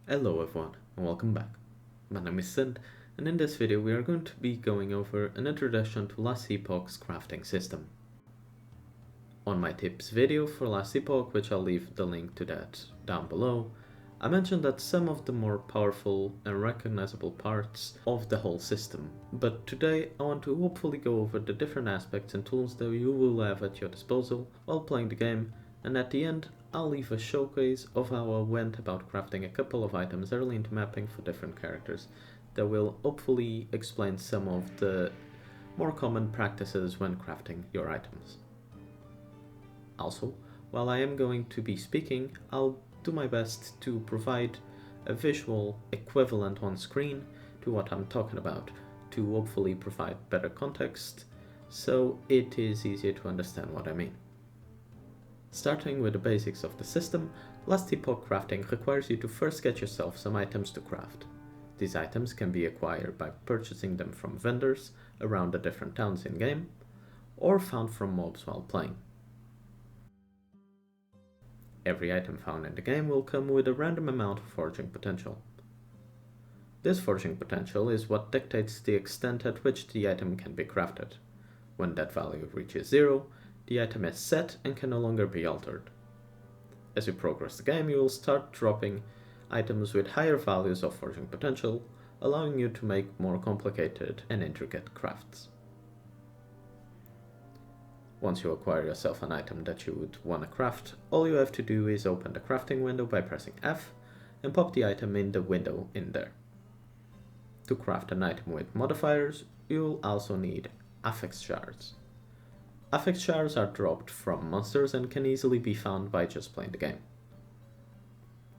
Hello everyone and welcome back. My name is Sid, and in this video we are going to be going over an introduction to Last Epoch's crafting system. On my tips video for Last Epoch, which I'll leave the link to that down below, I mentioned that some of the more powerful and recognizable parts of the whole system, but today I want to hopefully go over the different aspects and tools that you will have at your disposal while playing the game, and at the end I'll leave a showcase of how I went about crafting a couple of items early into mapping for different characters that will hopefully explain some of the more common practices when crafting your items. Also, while I am going to be speaking, I'll do my best to provide a visual equivalent on screen to what I'm talking about to hopefully provide better context so it is easier to understand what I mean. Starting with the basics of the system, Last Epoch crafting requires you to first get yourself some items to craft. These items can be acquired by purchasing them from vendors around the different towns in-game, or found from mobs while playing. Every item found in the game will come with a random amount of forging potential. This forging potential is what dictates the extent at which the item can be crafted. When that value reaches 0, the item is set and can no longer be altered. As you progress the game, you will start dropping items with higher values of forging potential, allowing you to make more complicated and intricate crafts. Once you acquire yourself an item that you would want to craft, all you have to do is open the crafting window by pressing F and pop the item in the window in there. To craft an item with modifiers, you will also need affix shards. Affix shards are dropped from monsters and can easily be found by just playing the game.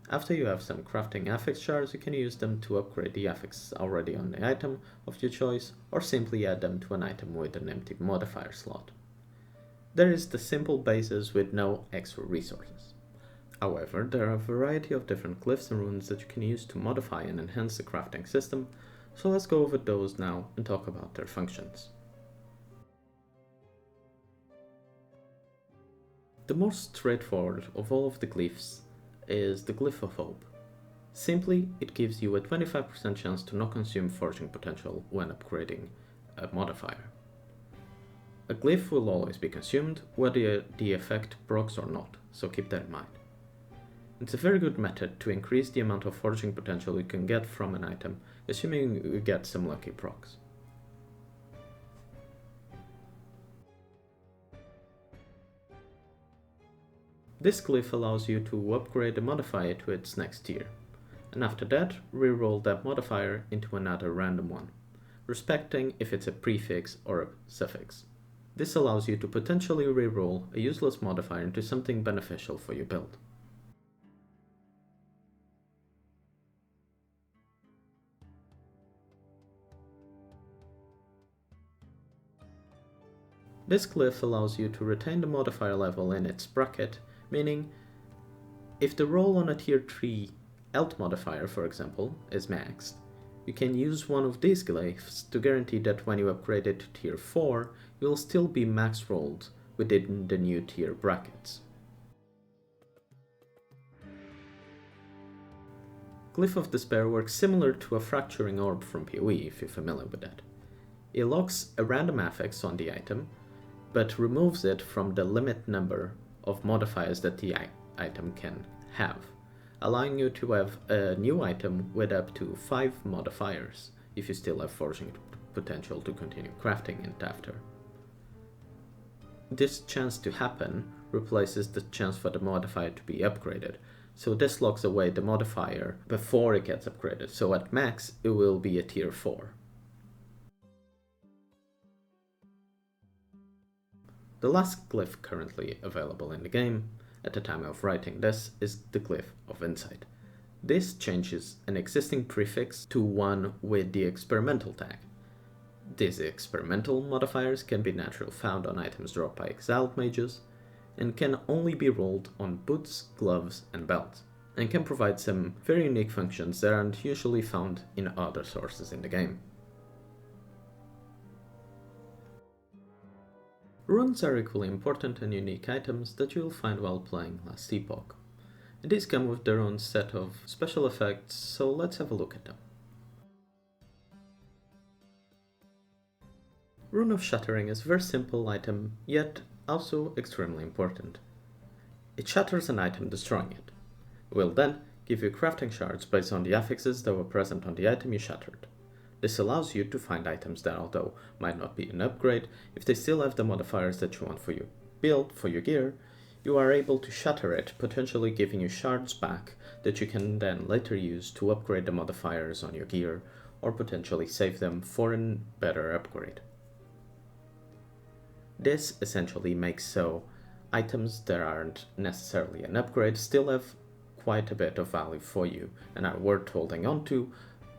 After you have some crafting affix shards, you can use them to upgrade the affix already on the item of your choice, or simply add them to an item with an empty modifier slot. There is the simple basis with no extra resources. However, there are a variety of different glyphs and runes that you can use to modify and enhance the crafting system, so let's go over those now and talk about their functions. The most straightforward of all of the glyphs is the glyph of hope. Simply, it gives you a 25% chance to not consume forging potential when upgrading a modifier. A glyph will always be consumed, whether the effect procs or not, so keep that in mind. It's a very good method to increase the amount of forging potential you can get from an item, assuming you get some lucky procs. This glyph allows you to upgrade the modifier to its next tier, and after that, reroll that modifier into another random one, respecting if it's a prefix or a suffix. This allows you to potentially reroll a useless modifier into something beneficial for your build. This glyph allows you to retain the modifier level in its bracket, meaning if the roll on a tier 3 health modifier, for example, is maxed, you can use one of these glyphs to guarantee that when you upgrade it to tier 4, you'll still be max rolled within the new tier brackets. Glyph of Despair works similar to a fracturing orb from PoE, if you're familiar with that. It locks a random affix on the item, but removes it from the limit number of modifiers that the item can have, allowing you to have a new item with up to 5 modifiers, if you still have forging potential to continue crafting it after. This chance to happen replaces the chance for the modifier to be upgraded, so this locks away the modifier before it gets upgraded, so at max it will be a tier 4. The last glyph currently available in the game, at the time of writing this, is the glyph of insight. This changes an existing prefix to one with the experimental tag. These experimental modifiers can be naturally found on items dropped by exiled mages, and can only be rolled on boots, gloves, and belts, and can provide some very unique functions that aren't usually found in other sources in the game. Runes are equally important and unique items that you will find while playing Last Epoch. and these come with their own set of special effects, so let's have a look at them. Rune of Shattering is a very simple item, yet also extremely important. It shatters an item, destroying it. It will then give you crafting shards based on the affixes that were present on the item you shattered. This allows you to find items that, although might not be an upgrade, if they still have the modifiers that you want for your build, for your gear, you are able to shatter it, potentially giving you shards back that you can then later use to upgrade the modifiers on your gear, or potentially save them for a better upgrade. This essentially makes so items that aren't necessarily an upgrade still have quite a bit of value for you and are worth holding on to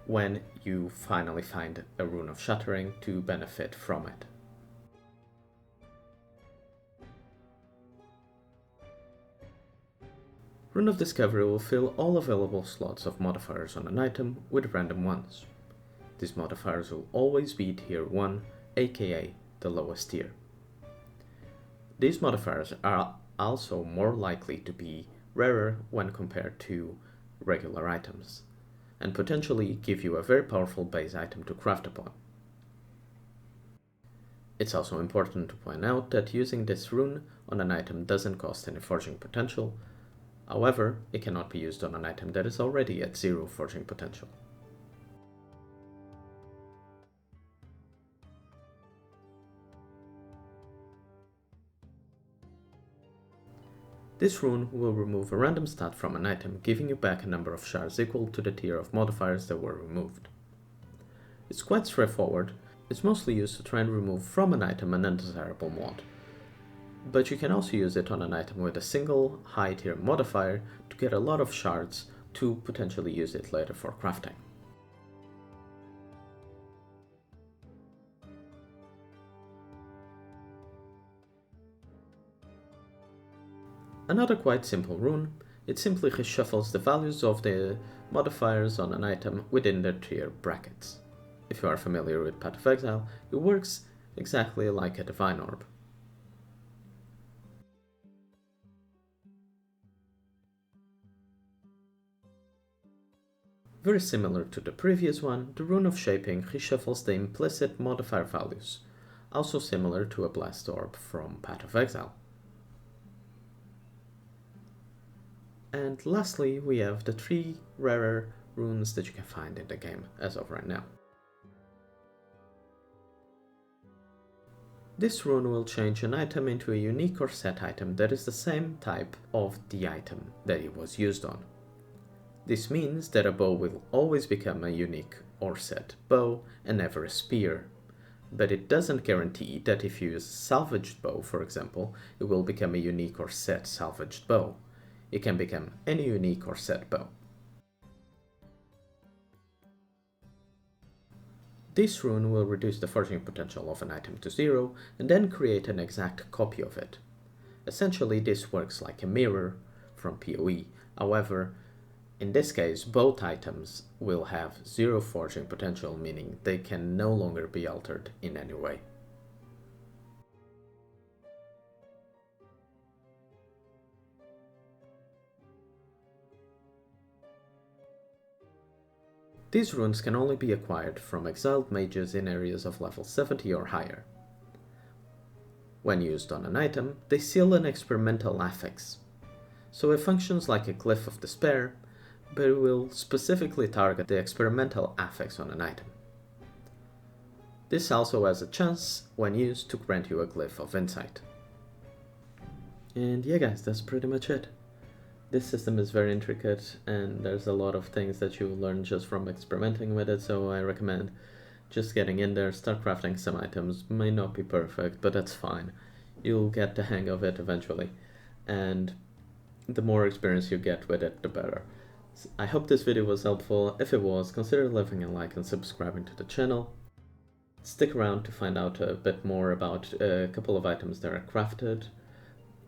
when you finally find a Rune of Shattering to benefit from it. Rune of Discovery will fill all available slots of modifiers on an item with random ones. These modifiers will always be tier 1, aka the lowest tier. These modifiers are also more likely to be rarer when compared to regular items, and potentially give you a very powerful base item to craft upon. It's also important to point out that using this rune on an item doesn't cost any forging potential. However, it cannot be used on an item that is already at 0 forging potential. This rune will remove a random stat from an item, giving you back a number of shards equal to the tier of modifiers that were removed. It's quite straightforward. It's mostly used to try and remove from an item an undesirable mod, but you can also use it on an item with a single high tier modifier to get a lot of shards to potentially use it later for crafting. Another quite simple rune, it simply reshuffles the values of the modifiers on an item within their tier brackets. If you are familiar with Path of Exile, it works exactly like a Divine Orb. Very similar to the previous one, the Rune of Shaping reshuffles the implicit modifier values, also similar to a Blast Orb from Path of Exile. And lastly, we have the 3 rarer runes that you can find in the game as of right now. This rune will change an item into a unique or set item that is the same type of the item that it was used on. This means that a bow will always become a unique or set bow and never a spear, but it doesn't guarantee that if you use a salvaged bow, for example, it will become a unique or set salvaged bow. It can become any unique or set bow. This rune will reduce the forging potential of an item to 0 and then create an exact copy of it. Essentially, this works like a mirror from PoE. However, in this case, both items will have 0 forging potential, meaning they can no longer be altered in any way. These runes can only be acquired from exiled mages in areas of level 70 or higher. When used on an item, they seal an experimental affix, so it functions like a glyph of despair, but it will specifically target the experimental affix on an item. This also has a chance, when used, to grant you a glyph of insight. And yeah guys, that's pretty much it. This system is very intricate and there's a lot of things that you learn just from experimenting with it, so I recommend just getting in there, start crafting some items. May not be perfect, but that's fine. You'll get the hang of it eventually, and the more experience you get with it, the better. I hope this video was helpful. If it was, consider leaving a like and subscribing to the channel. Stick around to find out a bit more about a couple of items that are crafted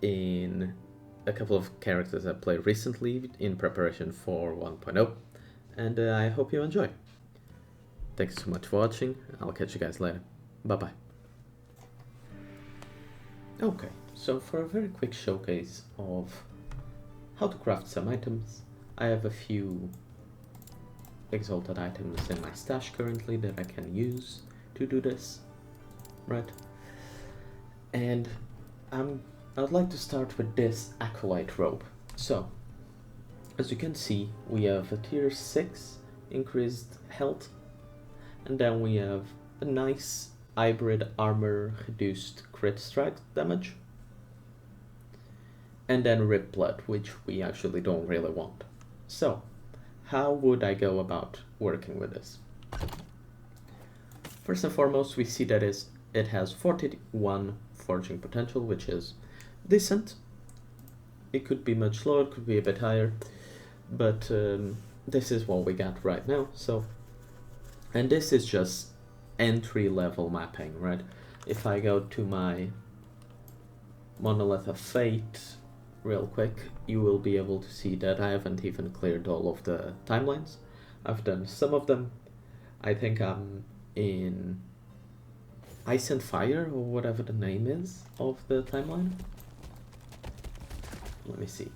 in a couple of characters I played recently in preparation for 1.0, and I hope you enjoy. Thanks so much for watching. I'll catch you guys later. Bye bye. Okay, so for a very quick showcase of how to craft some items. I have a few exalted items in my stash currently that I can use to do this, right? And I'd like to start with this acolyte robe. So, as you can see, we have a tier 6 increased health, and then we have a nice hybrid armor reduced crit strike damage, and then rip blood, which we actually don't really want. So, how would I go about working with this? First and foremost, we see that it has 41 forging potential, which is decent. It could be much lower, it could be a bit higher, but this is what we got right now. So, and this is just entry level mapping, right? If I go to my Monolith of Fate real quick, you will be able to see that I haven't even cleared all of the timelines. I've done some of them. I think I'm in Ice and Fire, or whatever the name is of the timeline. Let me see.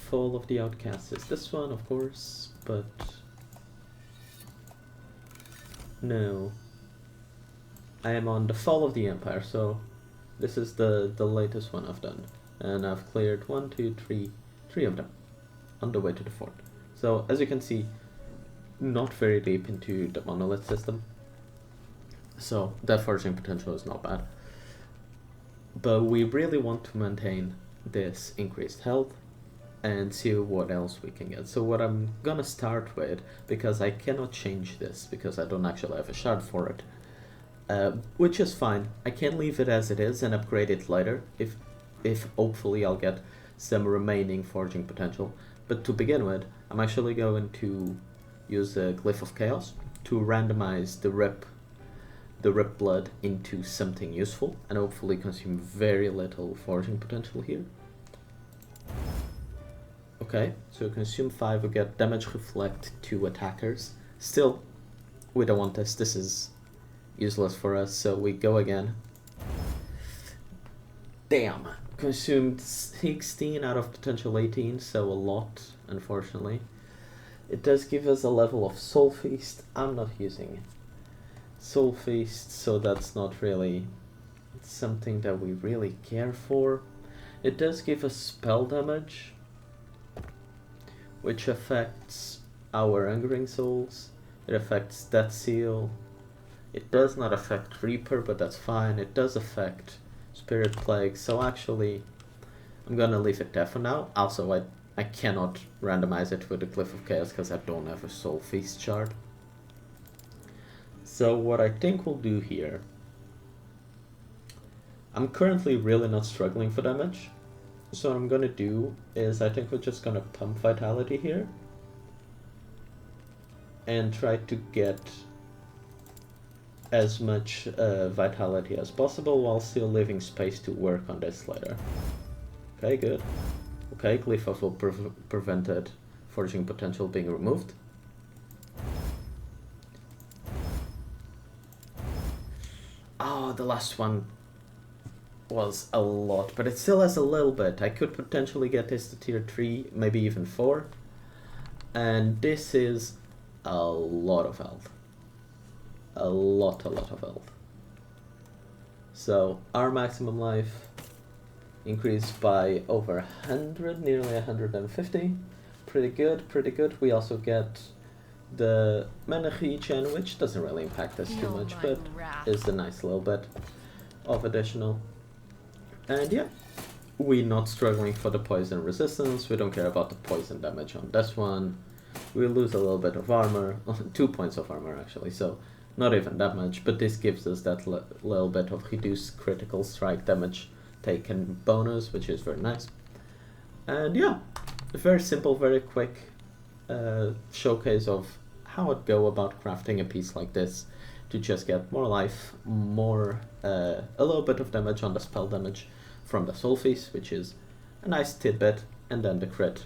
Fall of the Outcasts is this one, of course, but no. I am on the Fall of the Empire, so this is the latest one I've done. And I've cleared 1, 2, 3 of them on the way to the fort. So as you can see, not very deep into the monolith system. So that forging potential is not bad. But we really want to maintain this increased health and see what else we can get. So what I'm gonna start with, because I cannot change this because I don't actually have a shard for it, which is fine. I can leave it as it is and upgrade it later if hopefully I'll get some remaining forging potential. But to begin with, I'm actually going to use the Glyph of Chaos to randomize the rip blood into something useful and hopefully consume very little forging potential here. Okay, so consume 5, we get damage reflect to attackers. Still, we don't want this. This is useless for us, so we go again. Damn, consumed 16 out of potential 18, so a lot, unfortunately. It does give us a level of Soul Feast. I'm not using Soul Feast, so that's not really something that we really care for. It does give us spell damage, which affects our Hungering Souls. It affects Death Seal. It does not affect Reaper, but that's fine. It does affect Spirit Plague, so actually I'm gonna leave it there for now. Also, I cannot randomize it with the Glyph of Chaos because I don't have a Soul Feast shard. So what I think we'll do here, I'm currently really not struggling for damage. So what I'm gonna do is I think we're just gonna pump Vitality here and try to get as much Vitality as possible while still leaving space to work on this later. Okay, good. Okay, Glyph of Will prevented forging potential being removed. Oh, the last one was a lot, but it still has a little bit. I could potentially get this to tier 3, maybe even 4. And this is a lot of health. A lot of health. So our maximum life increased by over 100, nearly 150. Pretty good, pretty good. We also get the mana regen, which doesn't really impact us too much, but is a nice little bit of additional. And yeah, we're not struggling for the poison resistance. We don't care about the poison damage on this one. We lose a little bit of armor, 2 points of armor actually, so not even that much, but this gives us that little bit of reduced critical strike damage taken bonus, which is very nice. And yeah, very simple, very quick showcase of how I'd go about crafting a piece like this to just get more life, more a little bit of damage on the spell damage from the Soul Feast, which is a nice tidbit, and then the crit